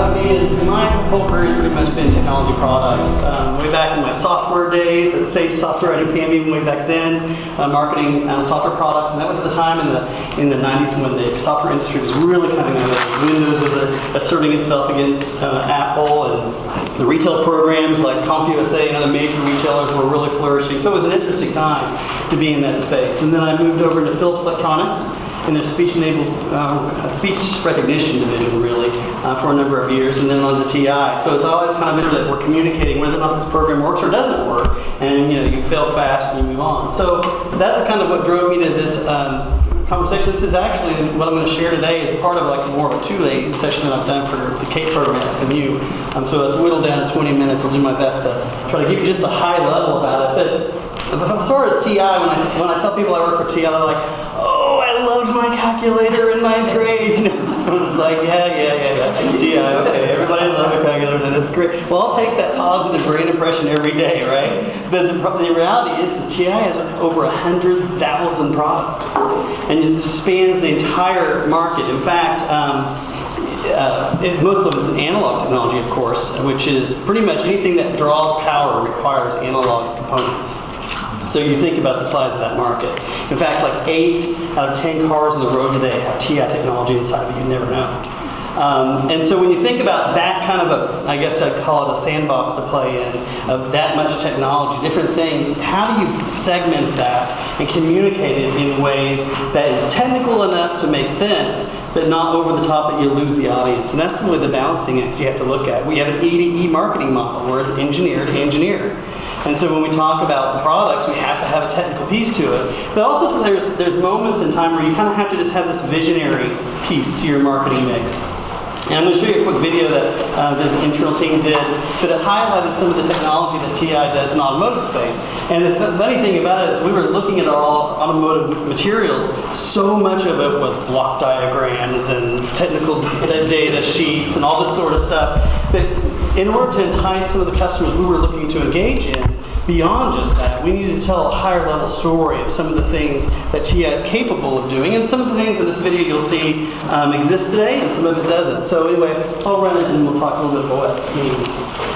about me is my whole career has pretty much been technology products. Way back in my software days at Sage Software, I knew Pam even way back then, marketing software products, and that was at the time in the 90s when the software industry was really coming of age. Windows was asserting itself against Apple, and the retail programs like CompUSA and other major retailers were really flourishing. So it was an interesting time to be in that space. And then I moved over to Philips Electronics in their speech-enabled speech recognition division, really, for a number of years, and then on to TI. So it's always kind of been that we're communicating whether or not this program works or doesn't work, and you fail fast and you move on. So that's kind of what drove me to this conversation. This is actually what I'm going to share today is part of like more of a two-day session that I've done for the CAPE program at SMU. So it's whittled down to 20 minutes. I'll do my best to try to give you just the high level about it. But as far as TI, when I tell people I work for TI, they're like, "Oh, I loved my calculator in 9th grade." I'm just like, yeah. TI, okay, everybody loves a calculator, and it's great. Well, I'll take that positive brain impression every day, right? But the reality is TI has over 100,000 products, and it spans the entire market. In fact, most of it is analog technology, of course, which is pretty much anything that draws power requires analog components. So you think about the size of that market. In fact, like 8 out of 10 cars on the road today have TI technology inside, but you never know. And so when you think about that kind of I guess I'd call it a sandbox to play in, of that much technology, different things, how do you segment that and communicate it in ways that is technical enough to make sense, but not over the top that you lose the audience? And that's really the balancing act you have to look at. We have an E to E marketing model where it's engineer to engineer. And so when we talk about the products, we have to have a technical piece to it. But also there's moments in time where you kind of have to just have this visionary piece to your marketing mix. And I'm going to show you a quick video that the internal team did, but it highlighted some of the technology that TI does in automotive space. And the funny thing about it is we were looking at our automotive materials. So much of it was block diagrams and technical data sheets and all this sort of stuff. But in order to entice some of the customers we were looking to engage in, beyond just that, we needed to tell a higher level story of some of the things that TI is capable of doing. And some of the things in this video you'll see exist today, and some of it doesn't. So anyway, I'll run it and we'll talk a little bit about what it means.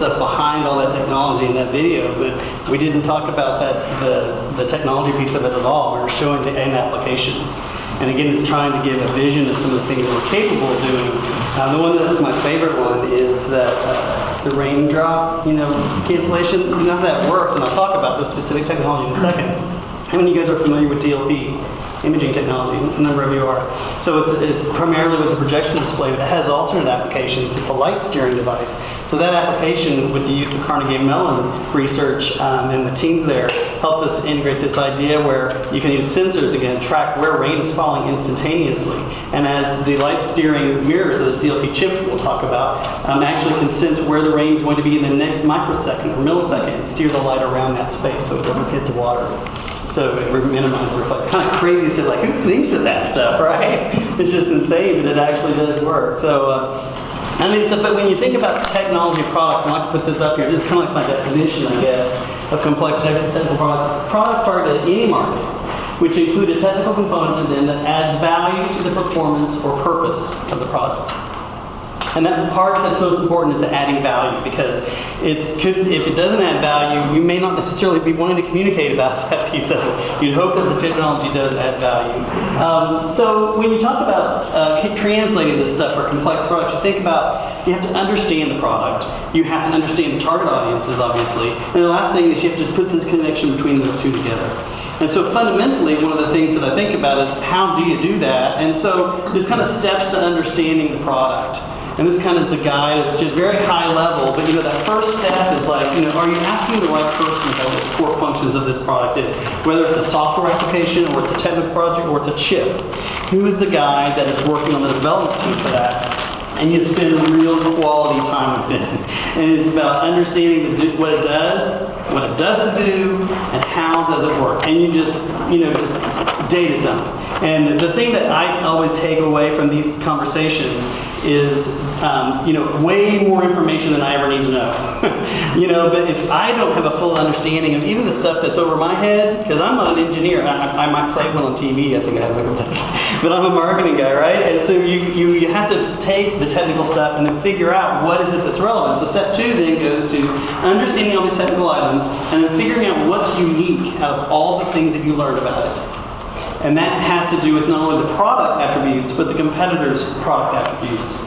stuff behind all that technology in that video, but we didn't talk about the technology piece of it at all. We were showing the end applications. And again, it's trying to give a vision of some of the things that we're capable of doing. The one that's my favorite one is that the raindrop, cancellation. You know how that works, and I'll talk about this specific technology in a second. How many of you guys are familiar with DLP imaging technology? A number of you are. So it primarily was a projection display, but it has alternate applications. It's a light steering device. So that application, with the use of Carnegie Mellon research and the teams there, helped us integrate this idea where you can use sensors again, track where rain is falling instantaneously. And as the light steering mirrors of the DLP chips we'll talk about, actually can sense where the rain is going to be in the next microsecond or millisecond and steer the light around that space so it doesn't hit the water. So it minimizes the reflection. Kind of crazy stuff, like who thinks of that stuff, right? It's just insane, but it actually does work. So, but when you think about technology products, I like to put this up here. This is kind of like my definition, I guess, of complex technical products. Products targeted at any market, which include a technical component to them that adds value to the performance or purpose of the product. And that part that's most important is the adding value, because if it doesn't add value, you may not necessarily be wanting to communicate about that piece of it. You'd hope that the technology does add value. So when you talk about translating this stuff for complex products, you think about, you have to understand the product. You have to understand the target audiences, obviously. And the last thing is you have to put this connection between those two together. And so fundamentally, one of the things that I think about is how do you do that? And so there's kind of steps to understanding the product. And this kind of is the guide at a very high level, but that first step is like, are you asking the right person about what the core functions of this product is? Whether it's a software application, or it's a technical project, or it's a chip. Who is the guy that is working on the development team for that? And you spend real quality time with it. And it's about understanding what it does, what it doesn't do, and how does it work. And you just data dump. And the thing that I always take away from these conversations is, way more information than I ever need to know. But if I don't have a full understanding of even the stuff that's over my head, because I'm not an engineer, I might play one on TV, I think I have looked at this, but I'm a marketing guy, right? And so you have to take the technical stuff and then figure out what is it that's relevant. So step 2 then goes to understanding all these technical items and then figuring out what's unique out of all the things that you learned about it. And that has to do with not only the product attributes, but the competitor's product attributes.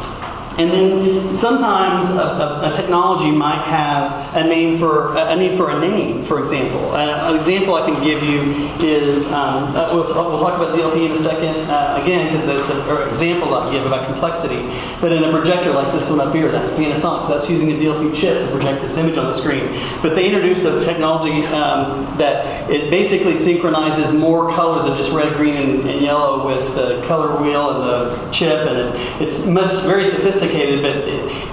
And then sometimes a technology might have a need for a name, for example. An example I can give you is, we'll talk about DLP in a second, again, because that's an example I give about complexity. But in a projector like this one up here, that's Panasonic, so that's using a DLP chip to project this image on the screen. But they introduced a technology that it basically synchronizes more colors than just red, green, and yellow with the color wheel and the chip, and it's very sophisticated. But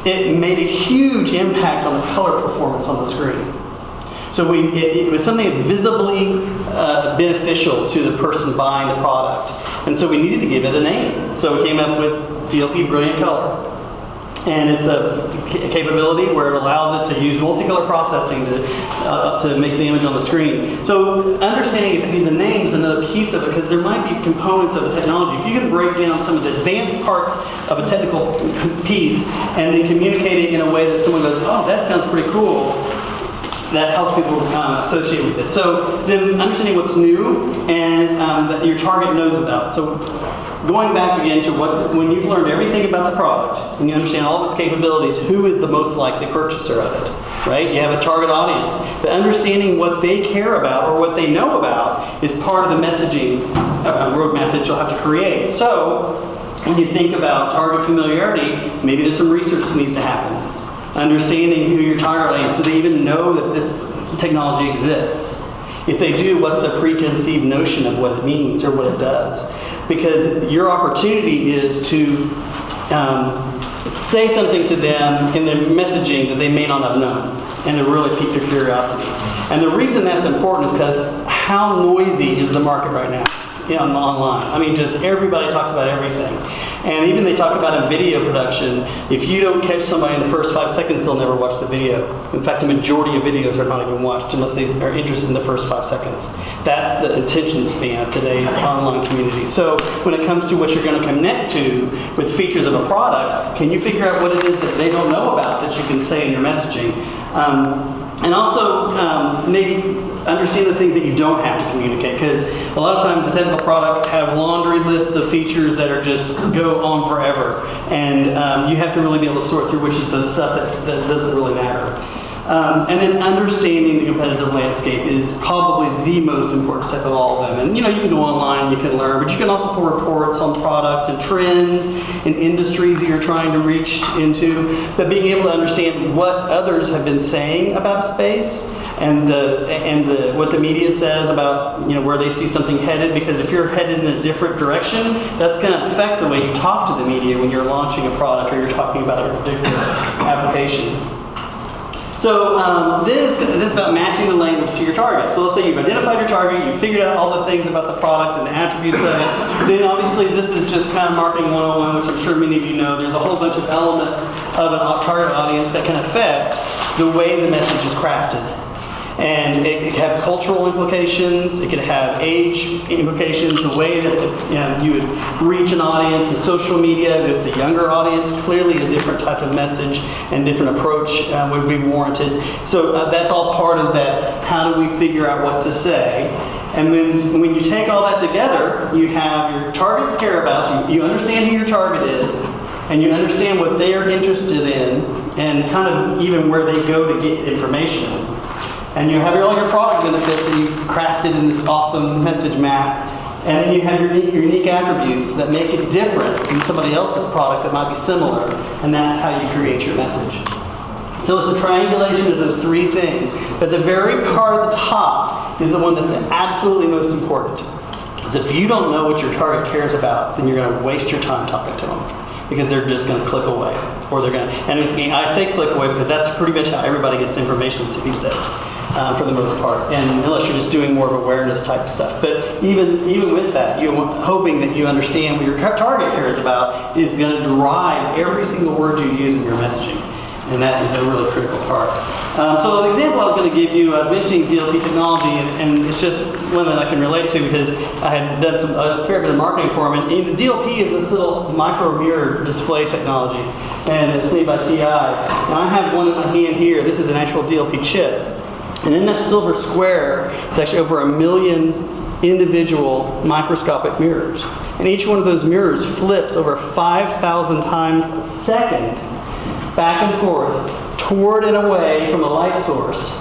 it made a huge impact on the color performance on the screen. So it was something visibly beneficial to the person buying the product. And so we needed to give it a name. So we came up with DLP Brilliant Color. And it's a capability where it allows it to use multicolor processing to make the image on the screen. So understanding if it needs a name is another piece of it, because there might be components of the technology. If you can break down some of the advanced parts of a technical piece and then communicate it in a way that someone goes, oh, that sounds pretty cool, that helps people associate with it. So then understanding what's new and that your target knows about. So going back again to when you've learned everything about the product and you understand all of its capabilities, who is the most likely purchaser of it, right? You have a target audience. But understanding what they care about or what they know about is part of the messaging roadmap that you'll have to create. So when you think about target familiarity, maybe there's some research that needs to happen. Understanding who your target audience is. Do they even know that this technology exists? If they do, what's their preconceived notion of what it means or what it does? Because your opportunity is to say something to them in their messaging that they may not have known, and to really pique their curiosity. And the reason that's important is because how noisy is the market right now? online. I mean, just everybody talks about everything. And even they talk about in video production, if you don't catch somebody in the first 5 seconds, they'll never watch the video. In fact, the majority of videos are not even watched unless they are interested in the first 5 seconds. That's the attention span of today's online community. So when it comes to what you're going to connect to with features of a product, can you figure out what it is that they don't know about that you can say in your messaging? And also maybe understand the things that you don't have to communicate, because a lot of times a technical product have laundry lists of features that are just go on forever, and you have to really be able to sort through which is the stuff that doesn't really matter. And then understanding the competitive landscape is probably the most important step of all of them. And you can go online, you can learn, but you can also pull reports on products and trends and industries that you're trying to reach into. But being able to understand what others have been saying about a space and what the media says about where they see something headed, because if you're headed in a different direction, that's going to affect the way you talk to the media when you're launching a product or you're talking about a particular application. So this is about matching the language to your target. So let's say you've identified your target, you've figured out all the things about the product and the attributes of it. Then obviously this is just kind of marketing 101, which I'm sure many of you know. There's a whole bunch of elements of a target audience that can affect the way the message is crafted. And it could have cultural implications, it could have age implications, the way that you would reach an audience, and social media, if it's a younger audience, clearly a different type of message and different approach would be warranted. So that's all part of that, how do we figure out what to say? And then when you take all that together, you have your target's care about, you understand who your target is, and you understand what they're interested in, and kind of even where they go to get information. And you have all your product benefits that you've crafted in this awesome message map. And then you have your unique attributes that make it different than somebody else's product that might be similar. And that's how you create your message. So it's the triangulation of those three things. But the very part at the top is the one that's absolutely most important. Because if you don't know what your target cares about, then you're going to waste your time talking to them. Because they're just going to click away. Or they're going to, and I say click away because that's pretty much how everybody gets information these days. For the most part, and unless you're just doing more of awareness type stuff. But even with that, you're hoping that you understand what your target cares about is going to drive every single word you use in your messaging, and that is a really critical part. So the example I was going to give you, I was mentioning DLP technology, and it's just one that I can relate to because I had done a fair bit of marketing for them. And the DLP is this little micro mirror display technology, and it's made by TI. And I have one in my hand here. This is an actual DLP chip. And in that silver square, it's actually over 1 million individual microscopic mirrors. And each one of those mirrors flips over 5,000 times a second back and forth toward and away from a light source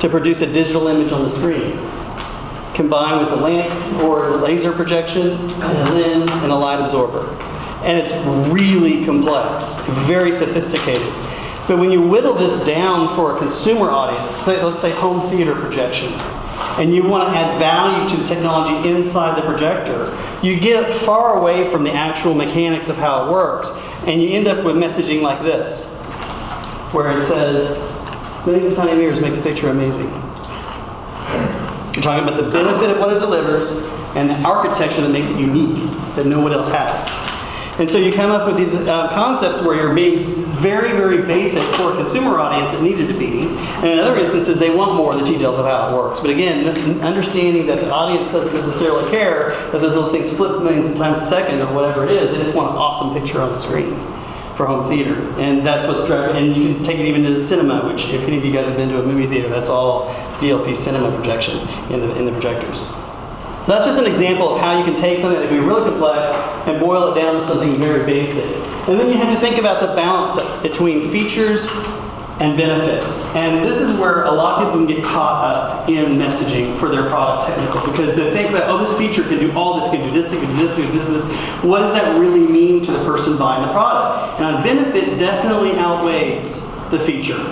to produce a digital image on the screen, combined with a lamp or a laser projection, and a lens, and a light absorber. And it's really complex, very sophisticated. But when you whittle this down for a consumer audience, let's say home theater projection, and you want to add value to the technology inside the projector, you get far away from the actual mechanics of how it works, and you end up with messaging like this, where it says, millions of tiny mirrors make the picture amazing. You're talking about the benefit of what it delivers and the architecture that makes it unique that no one else has. And so you come up with these concepts where you're being very, very basic for a consumer audience it needed to be. And in other instances, they want more of the details of how it works. But again, understanding that the audience doesn't necessarily care that those little things flip millions of times a second or whatever it is. They just want an awesome picture on the screen for home theater. And that's what's driving. And you can take it even to the cinema, which if any of you guys have been to a movie theater, that's all DLP cinema projection in the projectors. So that's just an example of how you can take something that can be really complex and boil it down to something very basic. And then you have to think about the balance between features and benefits. And this is where a lot of people can get caught up in messaging for their products technical, because they think that, oh, this feature can do all this, can do this, it can do this, it can do this, and this. What does that really mean to the person buying the product? And a benefit definitely outweighs the feature,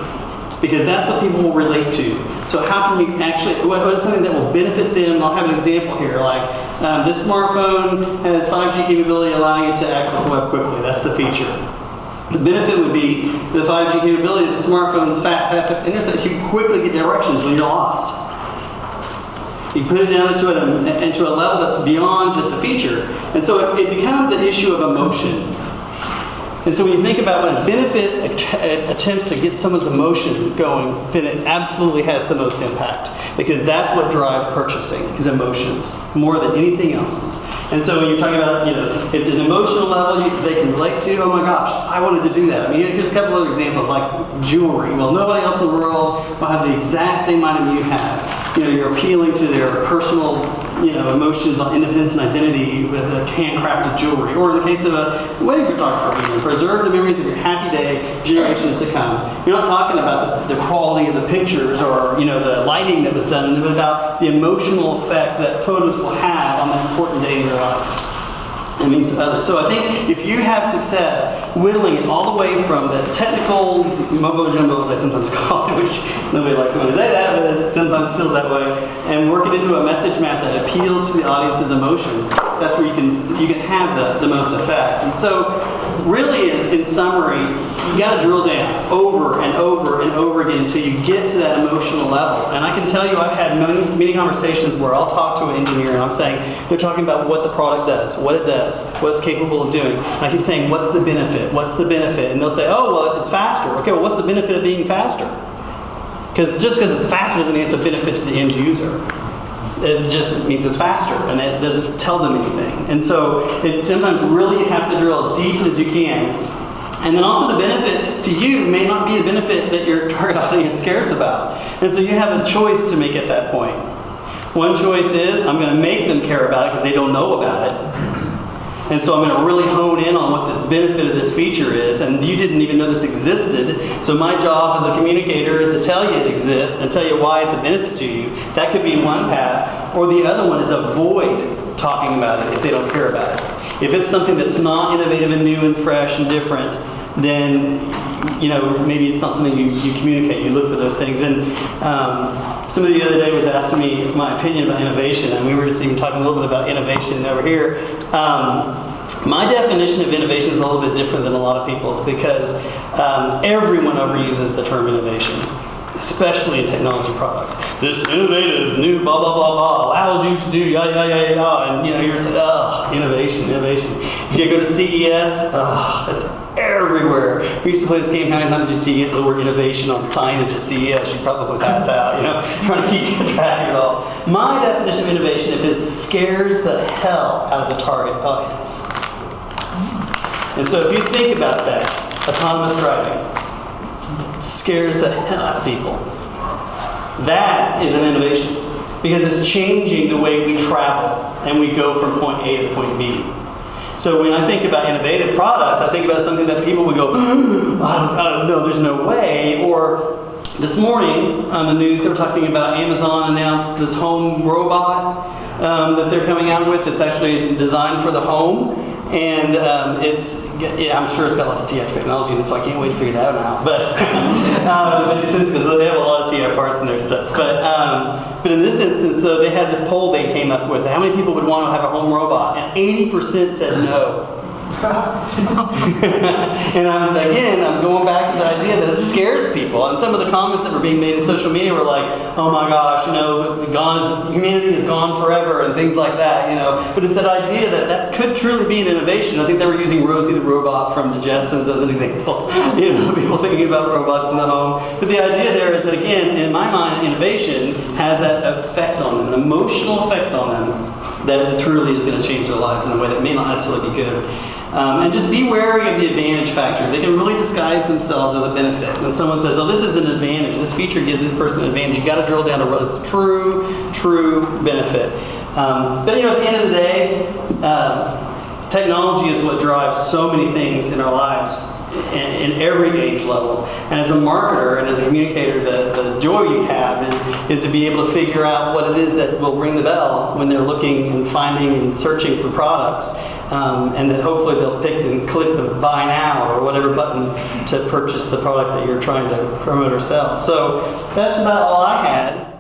because that's what people will relate to. So how can we actually, what is something that will benefit them? I'll have an example here, like this smartphone has 5G capability allowing it to access the web quickly. That's the feature. The benefit would be the 5G capability, the smartphone's fast access to internet, you can quickly get directions when you're lost. You put it down into a level that's beyond just a feature. And so it becomes an issue of emotion. And so when you think about when a benefit attempts to get someone's emotion going, then it absolutely has the most impact. Because that's what drives purchasing, is emotions, more than anything else. And so when you're talking about, it's an emotional level they can relate to. Oh my gosh, I wanted to do that. I mean, here's a couple other examples, like jewelry. Well, nobody else in the world will have the exact same item you have. You're appealing to their personal, emotions on independence and identity with a handcrafted jewelry. Or in the case of a wedding photographer, preserve the memories of your happy day, generations to come. You're not talking about the quality of the pictures or, the lighting that was done, but about the emotional effect that photos will have on that important day in your life. It means to others. So I think if you have success whittling it all the way from this technical mumbo jumbo, as I sometimes call it, which nobody likes when I say that, but it sometimes feels that way, and work it into a message map that appeals to the audience's emotions, that's where you can have the most effect. And so really, in summary, you got to drill down over and over and over again until you get to that emotional level. And I can tell you, I've had many conversations where I'll talk to an engineer and I'm saying, they're talking about what the product does, what it does, what it's capable of doing. And I keep saying, what's the benefit? What's the benefit? And they'll say, oh, well, it's faster. Okay, well, what's the benefit of being faster? Because just because it's faster doesn't mean it's a benefit to the end user. It just means it's faster, and that doesn't tell them anything. And so sometimes really you have to drill as deep as you can. And then also the benefit to you may not be the benefit that your target audience cares about. And so you have a choice to make at that point. One choice is, I'm going to make them care about it because they don't know about it. And so I'm going to really hone in on what this benefit of this feature is, and you didn't even know this existed. So my job as a communicator is to tell you it exists and tell you why it's a benefit to you. That could be one path, or the other one is avoid talking about it if they don't care about it. If it's something that's not innovative and new and fresh and different, then maybe it's not something you communicate. You look for those things. And somebody the other day was asking me my opinion about innovation, and we were just even talking a little bit about innovation over here. My definition of innovation is a little bit different than a lot of people's because everyone overuses the term innovation, especially in technology products. This innovative, new, blah, blah, blah, blah, allows you to do yada, yada, yada, yada. And you're just like, innovation. If you go to CES, it's everywhere. We used to play this game, how many times did you see the word innovation on signage at CES? You'd probably pass out, trying to keep track of it all. My definition of innovation, if it scares the hell out of the target audience. And so if you think about that, autonomous driving scares the hell out of people. That is an innovation because it's changing the way we travel and we go from point A to point B. So when I think about innovative products, I think about something that people would go, I don't know, there's no way. Or this morning on the news, they were talking about Amazon announced this home robot that they're coming out with. It's actually designed for the home. And I'm sure it's got lots of TI technology in it, so I can't wait to figure that one out. But in since because they have a lot of TI parts in their stuff. But in this instance, though, they had this poll they came up with: how many people would want to have a home robot? And 80% said no. And I'm going back to the idea that it scares people. And some of the comments that were being made in social media were like, "Oh my gosh, humanity is gone forever," and things like that. But it's that idea that could truly be an innovation. I think they were using Rosie the robot from the Jetsons as an example. People thinking about robots in the home. But the idea there is that, again, in my mind, innovation has that effect on them, an emotional effect on them, that it truly is going to change their lives in a way that may not necessarily be good. And just be wary of the advantage factor. They can really disguise themselves as a benefit. When someone says, oh, this is an advantage, this feature gives this person an advantage, you got to drill down to what is the true benefit. But at the end of the day, technology is what drives so many things in our lives in every age level. And as a marketer and as a communicator, the joy you have is to be able to figure out what it is that will ring the bell when they're looking and finding and searching for products. And that hopefully they'll pick and click the buy now or whatever button to purchase the product that you're trying to promote or sell. So that's about all I had.